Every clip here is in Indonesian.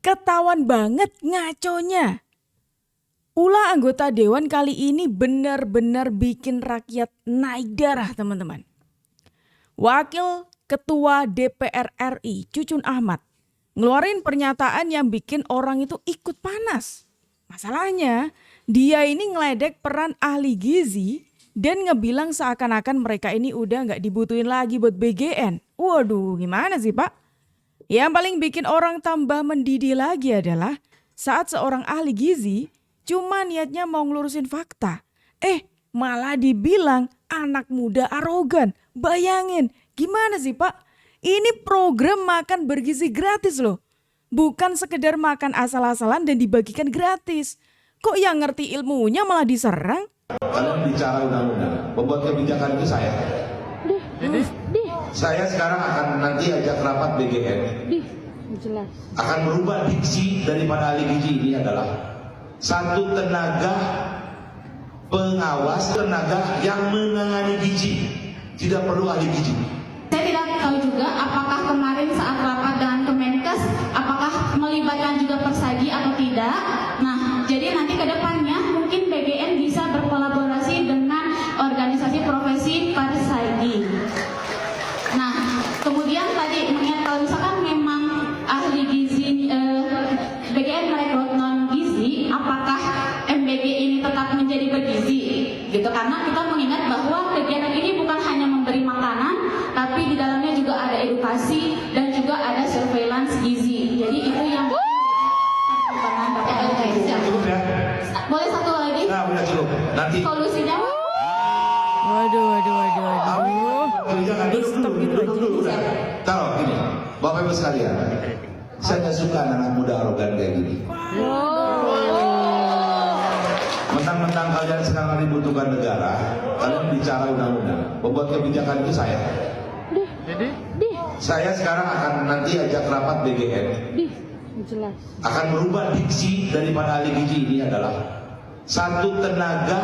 Ketahuan banget ngaconya. Ulah anggota dewan kali ini benar-benar bikin rakyat naik darah, teman-teman. Wakil Ketua DPR RI Cucun Ahmad ngeluarin pernyataan yang bikin orang itu ikut panas. Masalahnya, dia ini ngeledek peran ahli gizi dan ngebilang seakan-akan mereka ini udah gak dibutuhin lagi buat BGN. Waduh, gimana sih Pak? Yang paling bikin orang tambah mendidih lagi adalah saat seorang ahli gizi cuma niatnya mau ngelurusin fakta. Malah dibilang anak muda arogan. Bayangin, gimana sih Pak? Ini program makan bergizi gratis loh. Bukan sekedar makan asal-asalan dan dibagikan gratis. Kok yang ngerti ilmunya malah diserang? Kalian bicara undang-undang, pembuat kebijakan itu saya. Saya sekarang akan nanti ajak rapat BGN. Jelas. Akan merubah diksi daripada ahli gizi ini adalah satu tenaga pengawas, tenaga yang menangani gizi. Tidak perlu ahli gizi. Saya tidak tahu juga apakah kemarin saat rapat dengan Kemenkes, apakah melibatkan juga Persagi atau tidak. Nah, jadi nanti ke depannya mungkin BGN bisa berkolaborasi dengan organisasi profesi Persagi. Nah, kemudian tadi mengingat kalau misalkan memang ahli gizi BGN merekrut non gizi, apakah MBG ini tetap menjadi bergizi? Gitu, karena kita mengingat bahwa kegiatan ini bukan hanya memberi makanan, tapi di dalamnya juga ada edukasi dan juga ada surveillance gizi. Jadi itu yang Cukup ya? boleh satu lagi? Nah, udah cukup. Nanti. Solusinya Waduh. Duduk Stop gitu dulu. aja. Taruh gini, Bapak Ibu sekalian, saya nggak suka anak muda arogan kayak gini. Mentang-mentang kalian sekarang dibutuhkan negara, kalian bicara undang-undang, pembuat kebijakan itu saya. Saya sekarang akan nanti ajak rapat BGN. Jelas. Akan merubah diksi daripada ahli gizi ini adalah satu tenaga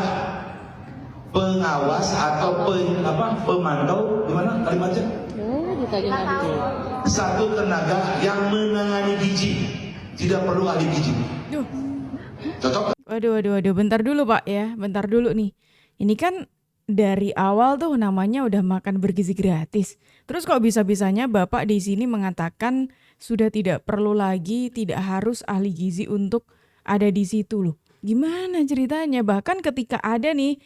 pengawas atau pemantau, gimana kalimatnya? Ditanya lagi. Satu tenaga yang menangani gizi, tidak perlu ahli gizi. Cocok? Waduh, bentar dulu Pak ya, bentar dulu nih. Ini kan dari awal tuh namanya udah makan bergizi gratis. Terus kok bisa-bisanya Bapak di sini mengatakan sudah tidak perlu lagi, tidak harus ahli gizi untuk ada di situ loh. Gimana ceritanya? Bahkan ketika ada nih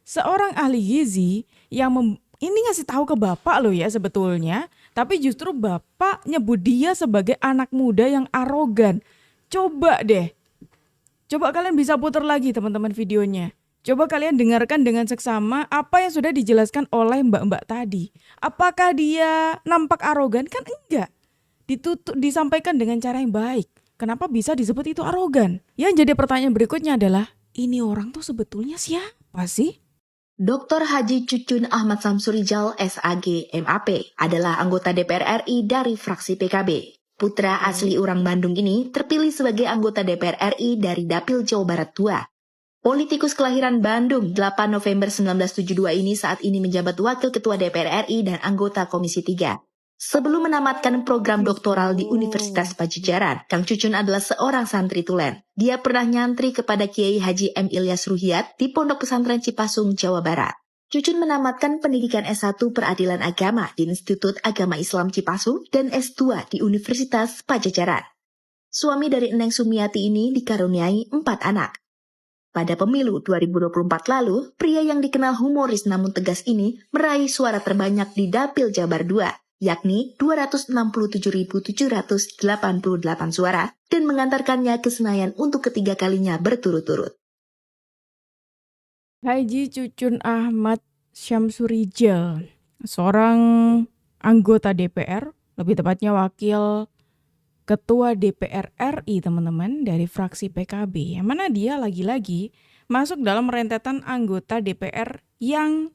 seorang ahli gizi yang ini ngasih tahu ke Bapak loh ya sebetulnya, tapi justru Bapak nyebut dia sebagai anak muda yang arogan. Coba deh. Coba kalian bisa putar lagi teman-teman videonya. Coba kalian dengarkan dengan seksama apa yang sudah dijelaskan oleh mbak-mbak tadi. Apakah dia nampak arogan? Kan enggak. Disampaikan dengan cara yang baik. Kenapa bisa disebut itu arogan? Yang jadi pertanyaan berikutnya adalah, ini orang tuh sebetulnya siapa sih? Dr. Haji Cucun Ahmad Samsurijal SAG MAP adalah anggota DPR RI dari fraksi PKB. Putra asli orang Bandung ini terpilih sebagai anggota DPR RI dari Dapil Jawa Barat II. Politikus kelahiran Bandung 8 November 1972 ini saat ini menjabat Wakil Ketua DPR RI dan anggota Komisi 3. Sebelum menamatkan program doktoral di Universitas Pajajaran, Kang Cucun adalah seorang santri tulen. Dia pernah nyantri kepada Kiai Haji M. Ilyas Ruhyat di Pondok Pesantren Cipasung, Jawa Barat. Cucun menamatkan pendidikan S1 Peradilan Agama di Institut Agama Islam Cipasung dan S2 di Universitas Pajajaran. Suami dari Eneng Sumiati ini dikaruniai 4 anak. Pada pemilu 2024 lalu, pria yang dikenal humoris namun tegas ini meraih suara terbanyak di Dapil Jabar II, yakni 267.788 suara dan mengantarkannya ke Senayan untuk ketiga kalinya berturut-turut. Haji Cucun Ahmad Syamsurijal, seorang anggota DPR, lebih tepatnya wakil Ketua DPR RI teman-teman dari fraksi PKB, yang mana dia lagi-lagi masuk dalam rentetan anggota DPR yang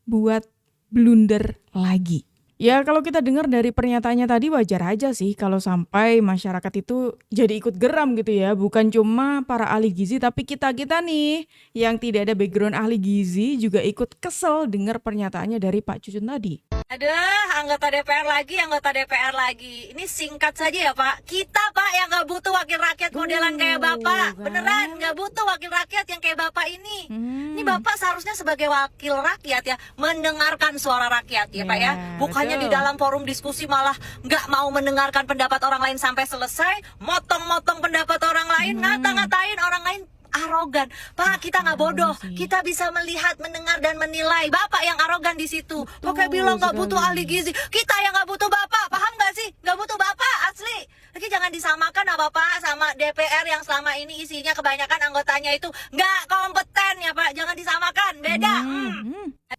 buat blunder lagi. Ya kalau kita dengar dari pernyataannya tadi wajar aja sih kalau sampai masyarakat itu jadi ikut geram gitu ya. Bukan cuma para ahli gizi tapi kita-kita nih yang tidak ada background ahli gizi juga ikut kesel dengar pernyataannya dari Pak Cucun tadi. Aduh, anggota DPR lagi. Ini singkat saja ya Pak. Kita Pak yang nggak butuh wakil rakyat modelan kayak Bapak. Beneran nggak butuh wakil rakyat yang kayak Bapak ini. Ini Bapak seharusnya sebagai wakil rakyat ya, mendengarkan suara rakyat ya Pak ya. Bukannya betul. di dalam forum diskusi malah nggak mau mendengarkan pendapat orang lain sampai selesai, motong-motong pendapat orang lain, ngata-ngatain orang lain. Arogan, Pak, kita nggak bodoh, kita bisa melihat, mendengar dan menilai. Bapak yang arogan di situ. Pakai bilang nggak butuh ahli gizi, kita yang nggak butuh Bapak, paham nggak sih? Nggak butuh Bapak, asli. Lagi jangan disamakan ya Bapak sama DPR yang selama ini isinya kebanyakan anggotanya itu nggak kompeten ya Pak, jangan disamakan, beda.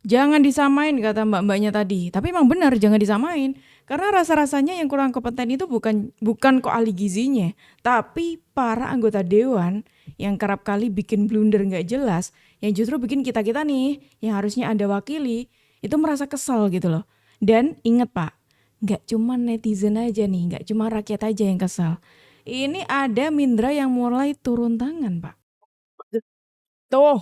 Jangan disamain kata mbak-mbaknya tadi. Tapi emang benar jangan disamain. Karena rasa-rasanya yang kurang kompeten itu bukan kok ahli gizinya, tapi para anggota dewan yang kerap kali bikin blunder nggak jelas, yang justru bikin kita-kita nih yang harusnya Anda wakili itu merasa kesal gitu loh. Dan ingat Pak, nggak cuma netizen aja nih, nggak cuma rakyat aja yang kesal. Ini ada Mindra yang mulai turun tangan Pak. Tuh,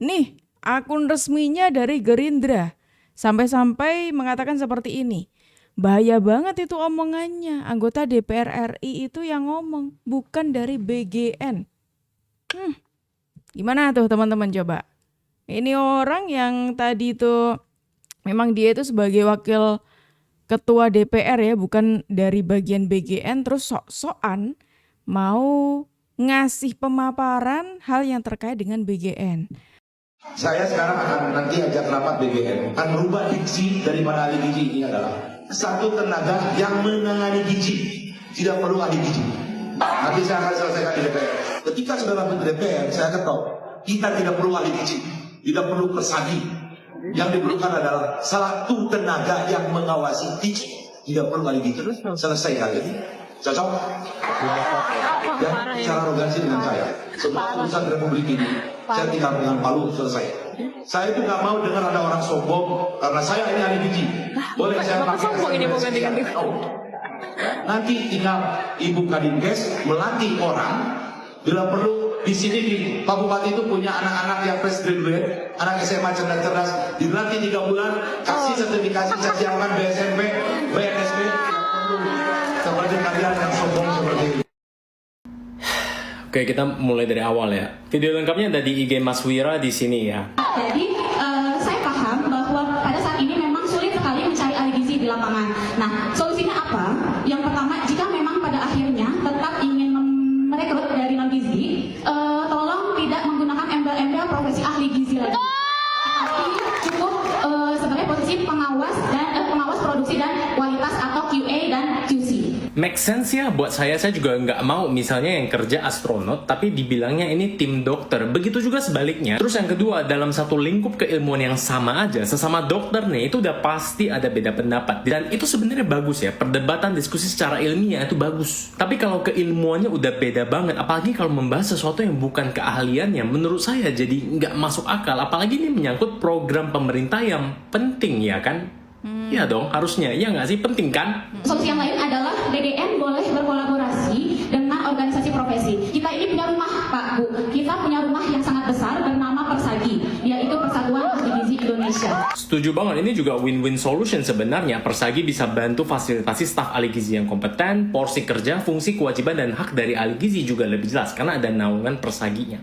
nih akun resminya dari Gerindra sampai-sampai mengatakan seperti ini. Bahaya banget itu omongannya. Anggota DPR RI itu yang ngomong, bukan dari BGN. Gimana tuh teman-teman coba? Ini orang yang tadi itu memang dia itu sebagai wakil ketua DPR ya, bukan dari bagian BGN, terus sok-sokan mau ngasih pemaparan hal yang terkait dengan BGN. Saya sekarang akan nanti ajak rapat BGN, akan merubah diksi daripada ahli gizi ini adalah satu tenaga yang menangani gizi, tidak perlu ahli gizi. Nanti saya akan selesaikan di DPR. Ketika saudara di DPR, saya ketok, kita tidak perlu ahli gizi, tidak perlu persagi. Yang diperlukan adalah satu tenaga yang mengawasi gizi, tidak perlu ahli gizi. Selesai kali ini. Cocok? Dan cara arogansi dengan saya. Semua urusan Republik ini, saya tinggal dengan palu selesai. Saya itu gak mau dengar ada orang sombong karena saya ini ahli gizi. Boleh saya pakai SMS. Nanti tinggal Ibu Kadinkes melatih orang. Bila perlu di sini di Pak Bupati itu punya anak-anak yang fresh graduate, anak SMA cerdas-cerdas, dilatih 3 bulan, kasih sertifikasi, saya siapkan BSMP, BNSP. Seperti kalian yang sombong seperti ini. Oke, kita mulai dari awal ya. Video lengkapnya ada di IG Mas Wira di sini ya. Jadi saya paham bahwa pada saat ini memang sulit sekali mencari ahli gizi di lapangan. Nah, solusinya apa? Yang pertama, jika memang pada akhirnya tetap ingin merekrut dari non gizi, tolong tidak menggunakan embel-embel profesi ahli gizi lagi. Tapi cukup sebagai posisi pengawas produksi dan kualitas atau QA dan QC. Make sense ya buat saya juga nggak mau misalnya yang kerja astronot tapi dibilangnya ini tim dokter. Begitu juga sebaliknya. Terus yang kedua, dalam satu lingkup keilmuan yang sama aja, sesama dokter nih, itu udah pasti ada beda pendapat. Dan itu sebenarnya bagus ya, perdebatan diskusi secara ilmiah itu bagus. Tapi kalau keilmuannya udah beda banget, apalagi kalau membahas sesuatu yang bukan keahliannya, menurut saya jadi nggak masuk akal. Apalagi ini menyangkut program pemerintah yang penting ya kan? Iya dong, harusnya. Iya nggak sih? Penting kan? Solusi yang lain adalah BGN boleh berkolaborasi dengan organisasi profesi. Kita ini punya rumah, Pak, Bu. Kita punya rumah yang sangat besar bernama Persagi, yaitu Persatuan Ahli Gizi Indonesia. Setuju banget, ini juga win-win solution sebenarnya. Persagi bisa bantu fasilitasi staf ahli gizi yang kompeten, porsi kerja, fungsi, kewajiban, dan hak dari ahli gizi juga lebih jelas karena ada naungan Persaginya.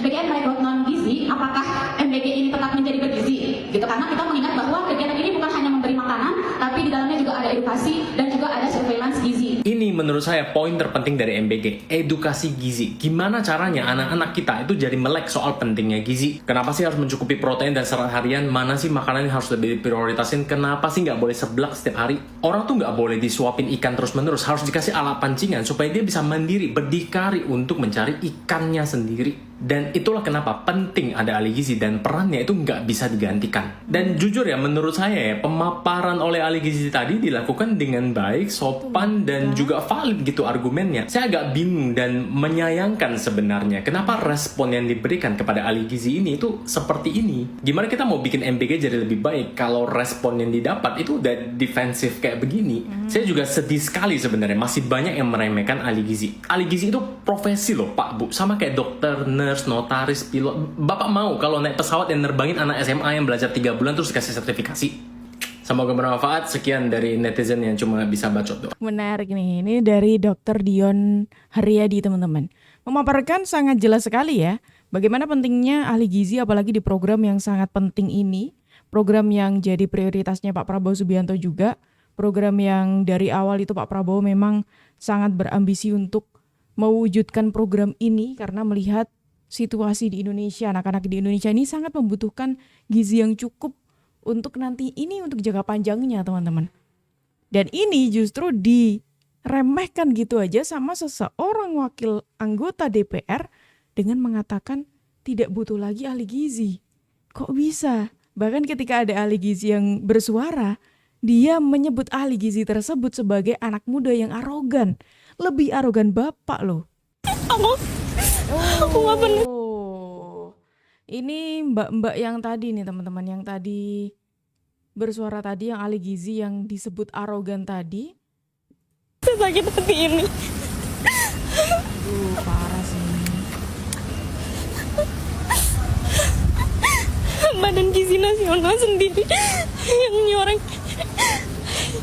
BGN merekrut non-gizi, apakah MBG ini tetap menjadi bergizi? Gitu, karena kita mengingat bahwa kegiatan ini bukan hanya memberi makanan, tapi di dalamnya juga ada edukasi dan juga ada surveillance gizi. Ini menurut saya poin terpenting dari MBG, edukasi gizi. Gimana caranya anak-anak kita itu jadi melek soal pentingnya gizi? Kenapa sih harus mencukupi protein dan serat harian? Mana sih makanan yang harus lebih diprioritasin? Kenapa sih nggak boleh seblak setiap hari? Orang tuh nggak boleh disuapin ikan terus-menerus, harus dikasih alat pancingan supaya dia bisa mandiri, berdikari untuk mencari ikannya sendiri. Dan itulah kenapa penting ada ahli gizi dan perannya itu nggak bisa digantikan. Dan jujur ya, menurut saya ya, pemaparan oleh ahli gizi tadi dilakukan dengan baik, sopan, dan juga valid gitu argumennya. Saya agak bingung dan menyayangkan sebenarnya kenapa respon yang diberikan kepada ahli gizi ini itu seperti ini. Gimana kita mau bikin MBG jadi lebih baik kalau respon yang didapat itu udah defensif kayak begini? Saya juga sedih sekali sebenarnya, masih banyak yang meremehkan ahli gizi. Ahli gizi itu profesi loh Pak Bu, sama kayak dokter, nurse, nurse, notaris, pilot. Bapak mau kalau naik pesawat yang nerbangin anak SMA yang belajar 3 bulan terus kasih sertifikasi? Semoga bermanfaat. Sekian dari netizen yang cuma bisa bacot doang. Menarik nih, ini dari Dr. Dion Haryadi teman-teman. Memaparkan sangat jelas sekali ya, bagaimana pentingnya ahli gizi apalagi di program yang sangat penting ini. Program yang jadi prioritasnya Pak Prabowo Subianto juga. Program yang dari awal itu Pak Prabowo memang sangat berambisi untuk mewujudkan program ini karena melihat situasi di Indonesia, anak-anak di Indonesia ini sangat membutuhkan gizi yang cukup untuk nanti ini untuk jangka panjangnya teman-teman. Dan ini justru diremehkan gitu aja sama seseorang wakil anggota DPR dengan mengatakan tidak butuh lagi ahli gizi. Kok bisa? Bahkan ketika ada ahli gizi yang bersuara, dia menyebut ahli gizi tersebut sebagai anak muda yang arogan. Lebih arogan bapak loh. Aku nggak pernah. Ini mbak-mbak yang tadi nih teman-teman, yang tadi bersuara tadi, yang ahli gizi yang disebut arogan tadi. Sakit hati ini. Parah sih. Badan Gizi Nasional sendiri yang nyoreng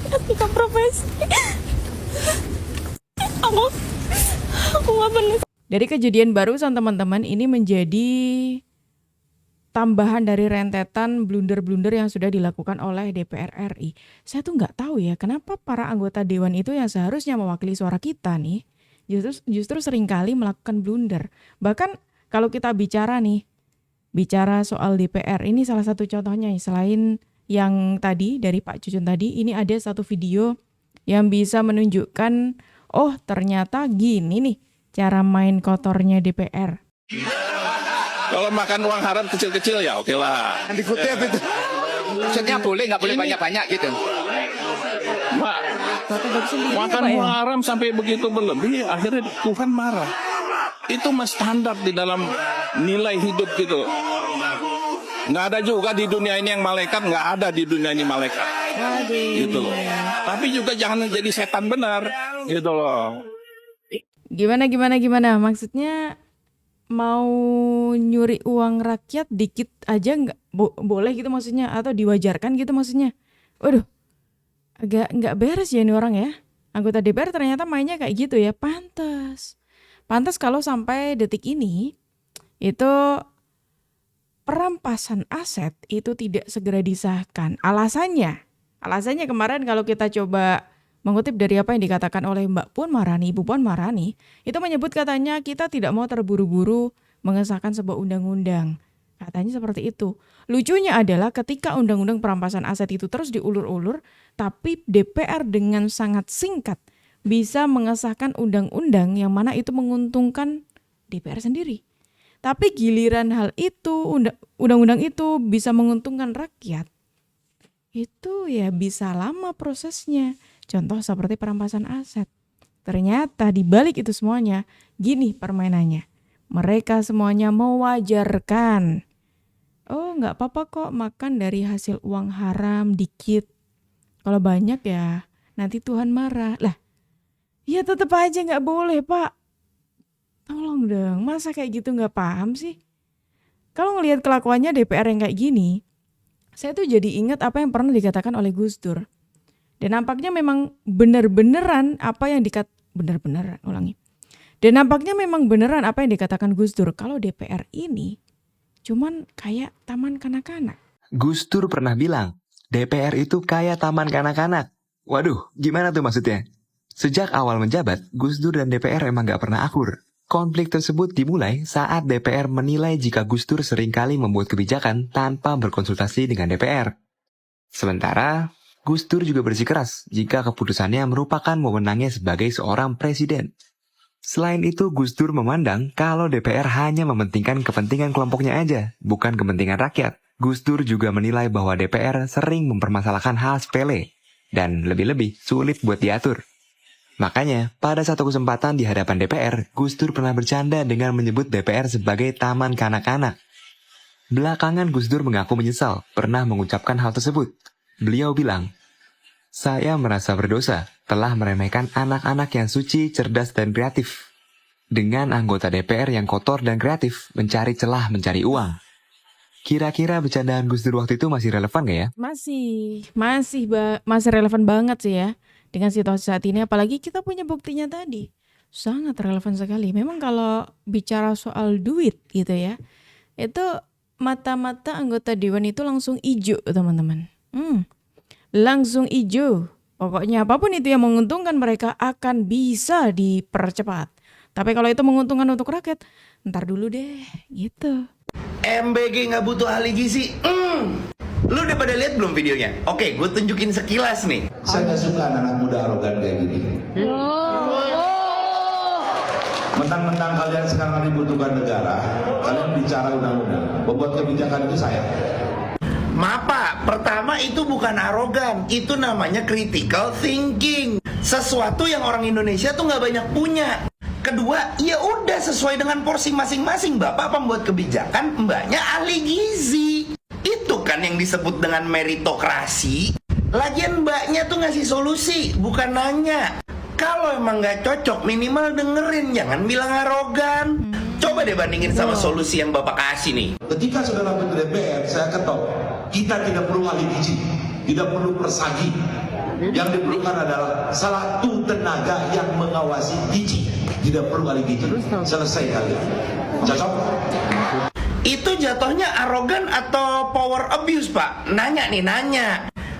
etika profesi. Aku nggak pernah. Dari kejadian barusan teman-teman, ini menjadi tambahan dari rentetan blunder-blunder yang sudah dilakukan oleh DPR RI. Saya tuh nggak tahu ya kenapa para anggota dewan itu yang seharusnya mewakili suara kita nih justru seringkali melakukan blunder. Bahkan kalau kita bicara soal DPR, ini salah satu contohnya selain yang tadi dari Pak Cucun tadi, ini ada satu video yang bisa menunjukkan oh ternyata gini nih cara main kotornya DPR. Kalau makan uang haram kecil-kecil ya oke lah. Yang dikutip itu. Maksudnya boleh, nggak boleh banyak-banyak gitu. Makan uang haram sampai begitu berlebih, akhirnya Tuhan marah. Itu mas standar di dalam nilai hidup gitu. Nggak ada juga di dunia ini yang malaikat, nggak ada di dunia ini malaikat. Gitu loh. Tapi juga jangan jadi setan benar, gitu loh. Gimana? Maksudnya mau nyuri uang rakyat dikit aja nggak boleh gitu maksudnya, atau diwajarkan gitu maksudnya? Waduh, agak nggak beres ya ini orang ya. Anggota DPR ternyata mainnya kayak gitu ya. Pantas kalau sampai detik ini itu perampasan aset itu tidak segera disahkan. Alasannya kemarin kalau kita coba mengutip dari apa yang dikatakan oleh Ibu Puan Maharani, itu menyebut katanya kita tidak mau terburu-buru mengesahkan sebuah undang-undang. Katanya seperti itu. Lucunya adalah ketika undang-undang perampasan aset itu terus diulur-ulur, tapi DPR dengan sangat singkat bisa mengesahkan undang-undang yang mana itu menguntungkan DPR sendiri. Tapi giliran hal itu, undang-undang itu bisa menguntungkan rakyat, itu ya bisa lama prosesnya. Contoh seperti perampasan aset. Ternyata di balik itu semuanya, gini permainannya. Mereka semuanya mewajarkan. Oh nggak apa-apa kok makan dari hasil uang haram dikit. Kalau banyak ya nanti Tuhan marah. Lah, ya tetap aja nggak boleh Pak. Tolong dong, masa kayak gitu nggak paham sih? Kalau ngelihat kelakuannya DPR yang kayak gini, saya tuh jadi ingat apa yang pernah dikatakan oleh Gus Dur. Dan nampaknya memang benar-beneran apa yang Dan nampaknya memang beneran apa yang dikatakan Gus Dur. Kalau DPR ini cuman kayak taman kanak-kanak. Gus Dur pernah bilang, DPR itu kayak taman kanak-kanak. Waduh, gimana tuh maksudnya? Sejak awal menjabat, Gus Dur dan DPR emang gak pernah akur. Konflik tersebut dimulai saat DPR menilai jika Gus Dur seringkali membuat kebijakan tanpa berkonsultasi dengan DPR. Sementara, Gus Dur juga bersikeras jika keputusannya merupakan wewenangnya sebagai seorang presiden. Selain itu, Gus Dur memandang kalau DPR hanya mementingkan kepentingan kelompoknya aja, bukan kepentingan rakyat. Gus Dur juga menilai bahwa DPR sering mempermasalahkan hal sepele, dan lebih-lebih sulit buat diatur. Makanya, pada satu kesempatan di hadapan DPR, Gus Dur pernah bercanda dengan menyebut DPR sebagai taman kanak-kanak. Belakangan Gus Dur mengaku menyesal pernah mengucapkan hal tersebut. Beliau bilang, "Saya merasa berdosa telah meremehkan anak-anak yang suci, cerdas, dan kreatif." dengan anggota DPR yang kotor dan kreatif mencari celah mencari uang. Kira-kira bercandaan Gus Dur waktu itu masih relevan gak ya? Masih relevan banget sih ya dengan situasi saat ini, apalagi kita punya buktinya tadi. Sangat relevan sekali. Memang kalau bicara soal duit gitu ya, itu mata-mata anggota dewan itu langsung ijo, teman-teman. Langsung ijo. Pokoknya apapun itu yang menguntungkan mereka akan bisa dipercepat. Tapi kalau itu menguntungkan untuk rakyat, ntar dulu deh, gitu. MBG nggak butuh ahli gizi. Lu udah pada lihat belum videonya? Oke, gue tunjukin sekilas nih. Saya nggak suka anak muda arogan kayak gini. Mentang-mentang kalian sekarang dibutuhkan negara, kalian bicara undang-undang, membuat kebijakan itu saya. Maaf Pak, pertama itu bukan arogan, itu namanya critical thinking. Sesuatu yang orang Indonesia tuh nggak banyak punya. Kedua, ya udah sesuai dengan porsi masing-masing. Bapak pembuat kebijakan, mbaknya ahli gizi. Itu kan yang disebut dengan meritokrasi. Lagian mbaknya tuh ngasih solusi, bukan nanya. Kalau emang nggak cocok, minimal dengerin, jangan bilang arogan. Coba deh bandingin sama solusi yang Bapak kasih nih. Ketika saudara Menteri DPR, saya ketok, kita tidak perlu ahli gizi, tidak perlu persagi. Yang diperlukan adalah satu tenaga yang mengawasi gizi. Tidak perlu ahli gizi. Selesai kalian. Cocok? Itu jatuhnya arogan atau power abuse, Pak? Nanya nih, nanya.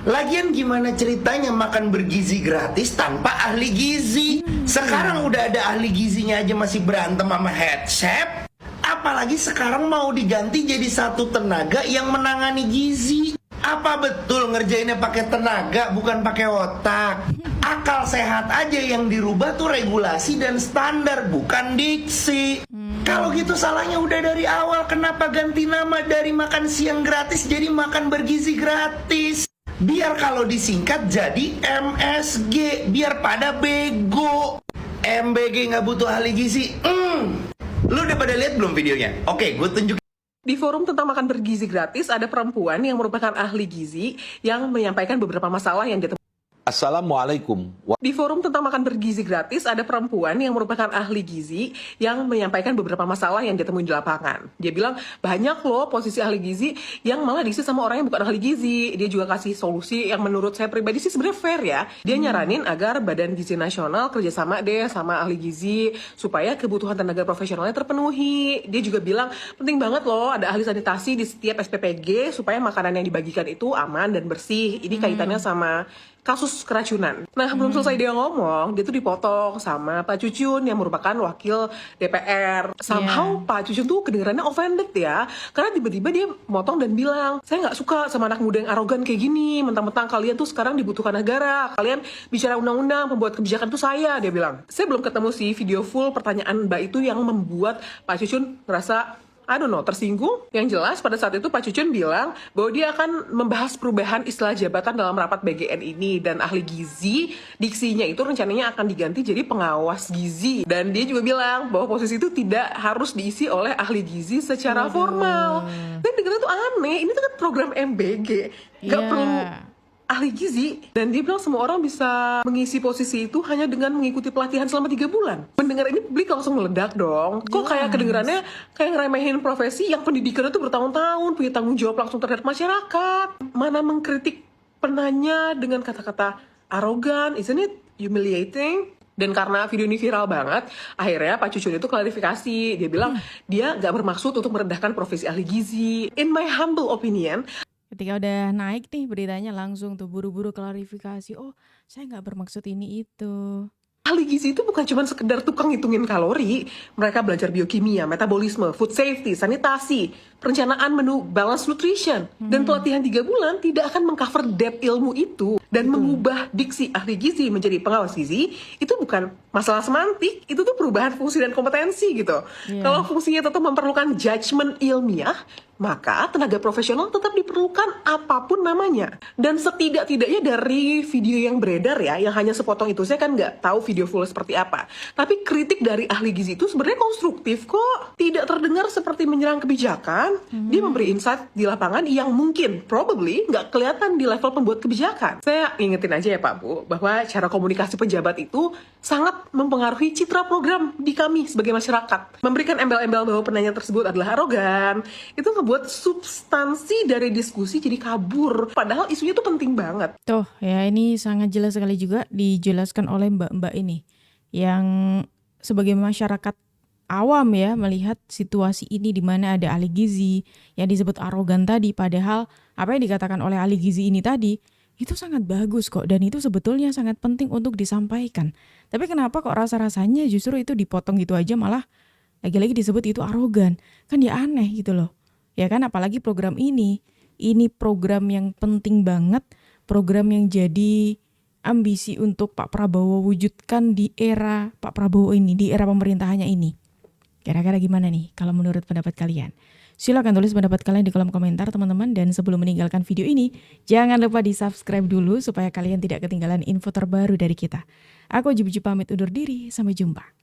Lagian gimana ceritanya makan bergizi gratis tanpa ahli gizi? Sekarang udah ada ahli gizinya aja masih berantem sama head chef. Apalagi sekarang mau diganti jadi satu tenaga yang menangani gizi. Apa betul ngerjainnya pakai tenaga bukan pakai otak? Akal sehat aja yang dirubah tuh regulasi dan standar, bukan diksi. Kalau gitu salahnya udah dari awal. Kenapa ganti nama dari makan siang gratis jadi makan bergizi gratis? Biar kalau disingkat jadi MSG, biar pada bego. MBG nggak butuh ahli gizi. Lu udah pada lihat belum videonya? Oke, gue tunjukin. Di forum tentang makan bergizi gratis, ada perempuan yang merupakan ahli gizi yang menyampaikan beberapa masalah yang ditemui. Assalamualaikum. Di forum tentang makan bergizi gratis, ada perempuan yang merupakan ahli gizi yang menyampaikan beberapa masalah yang ditemui di lapangan. Dia bilang, banyak loh posisi ahli gizi yang malah diisi sama orang yang bukan ahli gizi. Dia juga kasih solusi yang menurut saya pribadi sih sebenarnya fair ya. Dia nyaranin agar Badan Gizi Nasional kerjasama deh sama ahli gizi supaya kebutuhan tenaga profesionalnya terpenuhi. Dia juga bilang, penting banget loh ada ahli sanitasi di setiap SPPG supaya makanan yang dibagikan itu aman dan bersih. Ini kaitannya sama kasus keracunan. Nah, belum selesai dia ngomong, dia tuh dipotong sama Pak Cucun yang merupakan wakil DPR. Somehow Pak Cucun tuh kedengarannya offended ya, karena tiba-tiba dia motong dan bilang, saya nggak suka sama anak muda yang arogan kayak gini, mentang-mentang kalian tuh sekarang dibutuhkan negara, kalian bicara undang-undang, pembuat kebijakan tuh saya, dia bilang. Saya belum ketemu sih video full pertanyaan Mbak itu yang membuat Pak Cucun ngerasa tersinggung. Yang jelas pada saat itu Pak Cucun bilang bahwa dia akan membahas perubahan istilah jabatan dalam rapat BGN ini, dan ahli gizi diksinya itu rencananya akan diganti jadi pengawas gizi. Dan dia juga bilang bahwa posisi itu tidak harus diisi oleh ahli gizi secara formal. Dan dengarnya tuh aneh, ini tuh kan program MBG, gak perlu ahli gizi. Dan dia bilang semua orang bisa mengisi posisi itu hanya dengan mengikuti pelatihan selama 3 bulan. Mendengar ini publik langsung meledak dong. Kok kayak kedengarannya kayak ngeremehin profesi yang pendidikannya itu bertahun-tahun, punya tanggung jawab langsung terhadap masyarakat. Mana mengkritik penanya dengan kata-kata arogan, isn't it humiliating? Dan karena video ini viral banget, akhirnya Pak Cucun itu klarifikasi. Dia bilang dia gak bermaksud untuk merendahkan profesi ahli gizi. In my humble opinion, Ketika udah naik nih beritanya langsung tuh buru-buru klarifikasi. Oh, saya nggak bermaksud ini itu. ahli gizi itu bukan cuma sekedar tukang ngitungin kalori. Mereka belajar biokimia, metabolisme, food safety, sanitasi, perencanaan menu, balance nutrition. Dan pelatihan 3 bulan tidak akan mengcover depth ilmu itu. Dan mengubah diksi ahli gizi menjadi pengawas gizi, itu bukan masalah semantik, itu tuh perubahan fungsi dan kompetensi gitu. Kalau fungsinya tetap memerlukan judgement ilmiah, maka tenaga profesional tetap diperlukan apapun namanya. Dan setidak-tidaknya dari video yang beredar ya, yang hanya sepotong itu, saya kan nggak tahu video full seperti apa. Tapi kritik dari ahli gizi itu sebenarnya konstruktif kok. Tidak terdengar seperti menyerang kebijakan. Dia memberi insight di lapangan yang mungkin, probably, nggak kelihatan di level pembuat kebijakan. Saya ingetin aja ya Pak Bu, bahwa cara komunikasi pejabat itu sangat mempengaruhi citra program di kami sebagai masyarakat. Memberikan embel-embel bahwa penanya tersebut adalah arogan, itu ngebuat substansi dari diskusi jadi kabur. Padahal isunya tuh penting banget. Tuh ya, ini sangat jelas sekali juga dijelaskan oleh mbak-mbak ini. Yang sebagai masyarakat awam ya, melihat situasi ini di mana ada ahli gizi yang disebut arogan tadi. Padahal apa yang dikatakan oleh ahli gizi ini tadi, itu sangat bagus kok. Dan itu sebetulnya sangat penting untuk disampaikan. Tapi kenapa kok rasa-rasanya justru itu dipotong gitu aja, malah lagi-lagi disebut itu arogan. Kan ya aneh gitu loh. Ya kan, apalagi program ini program yang penting banget, program yang jadi ambisi untuk Pak Prabowo wujudkan di era Pak Prabowo ini, di era pemerintahannya ini. Kira-kira gimana nih kalau menurut pendapat kalian? Silakan tulis pendapat kalian di kolom komentar teman-teman, dan sebelum meninggalkan video ini, jangan lupa di-subscribe dulu supaya kalian tidak ketinggalan info terbaru dari kita. Aku Juju pamit undur diri, sampai jumpa.